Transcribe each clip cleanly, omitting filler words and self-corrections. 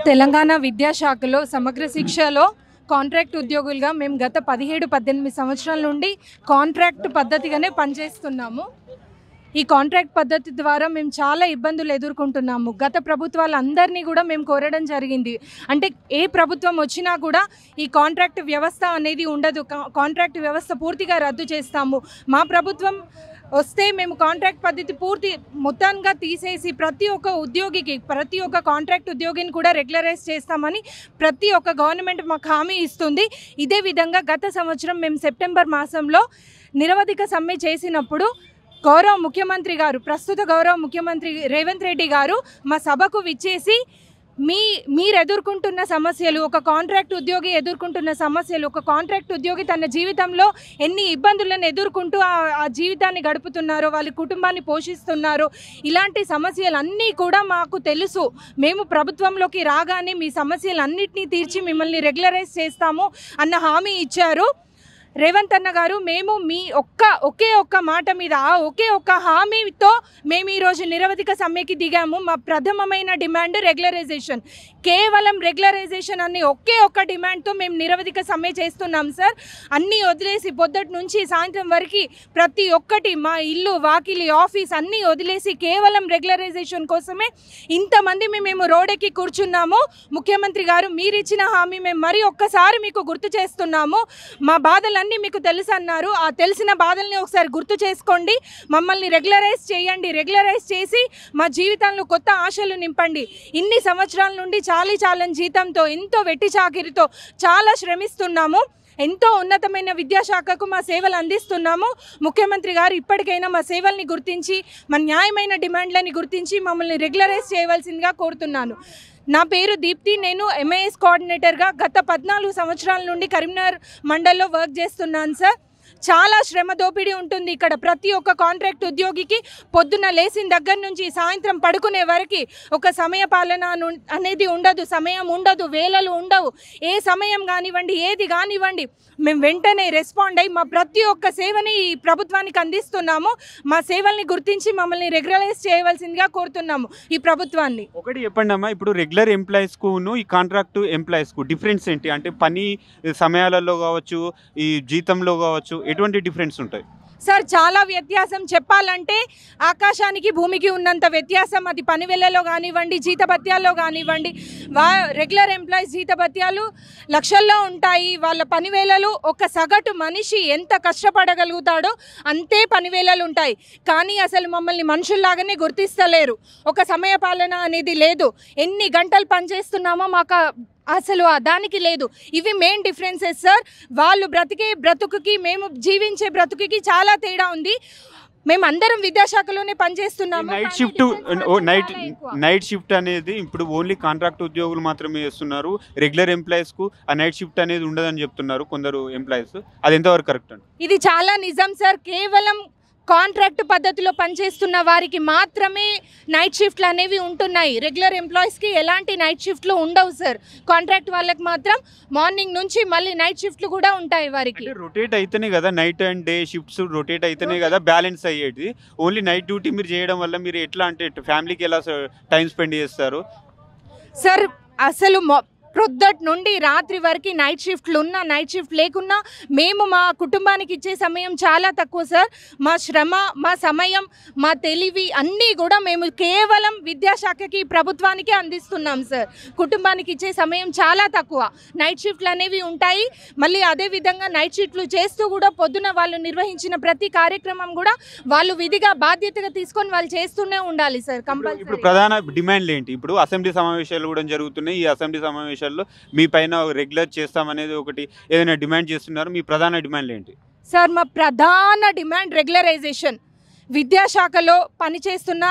తెలంగాణ విద్యాశాఖలో సమగ్ర శిక్షలో కాంట్రాక్ట్ ఉద్యోగులుగా మేము గత 17-18 సంవత్సరాల నుండి కాంట్రాక్ట్ పద్ధతిగానే పనిచేస్తున్నాము. ఈ కాంట్రాక్ట్ పద్ధతి ద్వారా మేము చాలా ఇబ్బందులు ఎదుర్కొంటున్నాము. గత ప్రభుత్వాలందరినీ కూడా మేము కోరడం జరిగింది. అంటే ఏ ప్రభుత్వం వచ్చినా కూడా ఈ కాంట్రాక్ట్ వ్యవస్థ అనేది ఉండదు, కాంట్రాక్ట్ వ్యవస్థ పూర్తిగా రద్దు చేస్తాము. మా ప్రభుత్వం వస్తే మేము కాంట్రాక్ట్ పద్ధతి మొత్తంగా తీసేసి ప్రతి ఒక్క ఉద్యోగికి, ప్రతి ఒక్క కాంట్రాక్ట్ ఉద్యోగిని కూడా రెగ్యులరైజ్ చేస్తామని ప్రతి ఒక్క గవర్నమెంట్ మాకు హామీ ఇస్తుంది. ఇదే విధంగా గత సంవత్సరం మేము సెప్టెంబర్ మాసంలో నిరవధిక సమ్మె చేసినప్పుడు గౌరవ ముఖ్యమంత్రి గారు, ప్రస్తుత గౌరవ ముఖ్యమంత్రి రేవంత్ రెడ్డి గారు మా సభకు విచ్చేసి మీరు ఎదుర్కొంటున్న సమస్యలు, ఒక కాంట్రాక్ట్ ఉద్యోగి ఎదుర్కొంటున్న సమస్యలు, ఒక కాంట్రాక్ట్ ఉద్యోగి తన జీవితంలో ఎన్ని ఇబ్బందులను ఎదుర్కొంటూ ఆ జీవితాన్ని గడుపుతున్నారో, వాళ్ళ కుటుంబాన్ని పోషిస్తున్నారో, ఇలాంటి సమస్యలన్నీ కూడా మాకు తెలుసు. మేము ప్రభుత్వంలోకి రాగానే మీ సమస్యలన్నింటినీ తీర్చి మిమ్మల్ని రెగ్యులరైజ్ చేస్తాము అన్న హామీ ఇచ్చారు రేవంత్ అన్న గారు. మేము మీ ఒకే ఒక్క మాట మీద, ఒకే ఒక్క హామీతో మేము ఈరోజు నిరవధిక సమ్మెకి దిగాము. మా ప్రథమమైన డిమాండ్ రెగ్యులరైజేషన్. కేవలం రెగ్యులరైజేషన్ అనే ఒకే ఒక్క డిమాండ్తో మేము నిరవధిక సమ్మె చేస్తున్నాం సార్. అన్నీ వదిలేసి పొద్దుటి నుంచి సాయంత్రం వరకు ప్రతి ఒక్కటి, మా ఇల్లు, వాకిలి, ఆఫీస్ అన్నీ వదిలేసి కేవలం రెగ్యులరైజేషన్ కోసమే ఇంతమంది మేము రోడ్డెక్కి కూర్చున్నాము. ముఖ్యమంత్రి గారు, మీరు ఇచ్చిన హామీ మేము మరి ఒక్కసారి మీకు గుర్తు చేస్తున్నాము. మా బాధలు అన్నీ మీకు తెలుసు అన్నారు. ఆ తెలిసిన బాధల్ని ఒకసారి గుర్తు చేసుకోండి. మమ్మల్ని రెగ్యులరైజ్ చేయండి. రెగ్యులరైజ్ చేసి మా జీవితంలో కొత్త ఆశలు నింపండి. ఇన్ని సంవత్సరాల నుండి చాలని జీతంతో, ఎంతో వెట్టి చాకిరితో చాలా శ్రమిస్తున్నాము. ఎంతో ఉన్నతమైన విద్యాశాఖకు మా సేవలు అందిస్తున్నాము. ముఖ్యమంత్రి గారు ఇప్పటికైనా మా సేవల్ని గుర్తించి, మా న్యాయమైన డిమాండ్లని గుర్తించి మమ్మల్ని రెగ్యులరైజ్ చేయవలసిందిగా కోరుతున్నాను. నా పేరు దీప్తి. నేను ఎంఐఎస్ కోఆర్డినేటర్గా గత 14 సంవత్సరాల నుండి కరీంనగర్ మండల్లో వర్క్ చేస్తున్నాను సార్. చాలా శ్రమ దోపిడీ ఉంటుంది ఇక్కడ. ప్రతి ఒక్క కాంట్రాక్ట్ ఉద్యోగికి పొద్దున లేచిన దగ్గర నుంచి సాయంత్రం పడుకునే వరకు ఒక సమయ పాలన అనేది ఉండదు, సమయం ఉండదు, వేళలు ఉండవు. ఏ సమయం కానివ్వండి, ఏది కానివ్వండి, మేము వెంటనే రెస్పాండ్ అయ్యి మా ప్రతి ఒక్క సేవని ఈ ప్రభుత్వానికి అందిస్తున్నాము. మా సేవల్ని గుర్తించి మమ్మల్ని రెగ్యులరైజ్ చేయవలసిందిగా కోరుతున్నాము ఈ ప్రభుత్వాన్ని. ఒకటి చెప్పండి అమ్మా, ఇప్పుడు రెగ్యులర్ ఎంప్లాయీస్కును ఈ కాంట్రాక్ట్ ఎంప్లాయీస్కు డిఫరెన్స్ ఏంటి? అంటే పని సమయాలలో కావచ్చు, ఈ జీతంలో కావచ్చు, ఎటువంటి డిఫరెన్స్ ఉంటాయి సార్? చాలా వ్యత్యాసం. చెప్పాలంటే ఆకాశానికి భూమికి ఉన్నంత వ్యత్యాసం. అది పని వేళలో కానివ్వండి, జీతభత్యాల్లో కానివ్వండి. రెగ్యులర్ ఎంప్లాయీస్ జీతభత్యాలు లక్షల్లో ఉంటాయి. వాళ్ళ పని వేళలు ఒక సగటు మనిషి ఎంత కష్టపడగలుగుతాడో అంతే పని వేళలు ఉంటాయి. కానీ అసలు మమ్మల్ని మనుషుల్లాగానే గుర్తిస్తలేరు. ఒక సమయ పాలన అనేది లేదు. ఎన్ని గంటలు పనిచేస్తున్నామో మాకు అసలు దానికి లేదు. ఇవి మెయిన్ డిఫరెన్సెస్ సార్. వాళ్ళు బ్రతికే బ్రతుకుకి, మేము జీవించే బ్రతుకుకి చాలా తేడా ఉంది. మేము అందరం విద్యాశాఖలోనే పనిచేస్తున్నాము. నైట్ షిఫ్ట్ అనేది ఇప్పుడు ఓన్లీ కాంట్రాక్ట్ ఉద్యోగులు మాత్రమే చేస్తున్నారు. రెగ్యులర్ ఎంప్లాయీస్కు ఆ నైట్ షిఫ్ట్ అనేది ఉండదని చెప్తున్నారు కొందరు ఎంప్లాయీస్. అది ఎంతవరకు కరెక్ట్ అండి? ఇది చాలా నిజం సార్. కేవలం కాంట్రాక్ట్ పద్ధతిలో పనిచేస్తున్న వారికి మాత్రమే నైట్ షిఫ్ట్లు అనేవి ఉంటున్నాయి. రెగ్యులర్ ఎంప్లాయీస్కి ఎలాంటి నైట్ షిఫ్ట్లు ఉండవు సార్. కాంట్రాక్ట్ వాళ్ళకి మాత్రం మార్నింగ్ నుంచి మళ్ళీ నైట్ షిఫ్ట్లు కూడా ఉంటాయి. వారికి రొటేట్ అయితేనే కదా night and day shifts rotate అయితేనే కదా బ్యాలెన్స్ అయ్యేది. ఓన్లీ నైట్ డ్యూటీ మీరు చేయడం వల్ల మీరు ఎట్లా అంటే ఫ్యామిలీకి ఎలా టైం స్పెండ్ చేస్తారు సార్? అసలు ప్రొద్దటి నుండి రాత్రి వరకు నైట్ షిఫ్ట్లు ఉన్నా, నైట్ షిఫ్ట్ లేకున్నా మేము మా కుటుంబానికి ఇచ్చే సమయం చాలా తక్కువ సార్. మా శ్రమ, మా సమయం, మా తెలివి అన్నీ కూడా మేము కేవలం విద్యాశాఖకి, ప్రభుత్వానికి అందిస్తున్నాం సార్. కుటుంబానికి ఇచ్చే సమయం చాలా తక్కువ. నైట్ షిఫ్ట్లు అనేవి ఉంటాయి. మళ్ళీ అదేవిధంగా నైట్ షిఫ్ట్లు చేస్తూ కూడా పొద్దున వాళ్ళు నిర్వహించిన ప్రతి కార్యక్రమం కూడా వాళ్ళు విధిగా బాధ్యతగా తీసుకొని వాళ్ళు చేస్తూనే ఉండాలి సార్ కంపల్సరీ. ఇప్పుడు ప్రధాన డిమాండ్లు ఏంటి? ఇప్పుడు అసెంబ్లీ సమావేశాలు కూడా జరుగుతున్నాయి. ఈ అసెంబ్లీ సమావేశాలు మీ పైన రెగ్యులర్ చేస్తామనేది ఒకటి ఏదైనా డిమాండ్ చేస్తున్నారు. మీ ప్రధాన డిమాండ్లు ఏంటి సార్? మా ప్రధాన డిమాండ్ రెగ్యులరైజేషన్. విద్యాశాఖలో పనిచేస్తున్న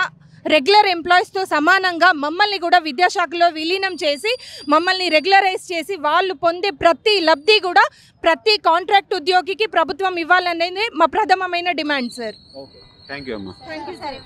రెగ్యులర్ ఎంప్లాయీస్తో సమానంగా మమ్మల్ని కూడా విద్యాశాఖలో విలీనం చేసి మమ్మల్ని రెగ్యులరైజ్ చేసి వాళ్ళు పొందే ప్రతి లబ్ధి కూడా ప్రతి కాంట్రాక్ట్ ఉద్యోగికి ప్రభుత్వం ఇవ్వాలనేది మా ప్రథమమైన డిమాండ్ సార్. థ్యాంక్ యూ అమ్మా. Thank you sir.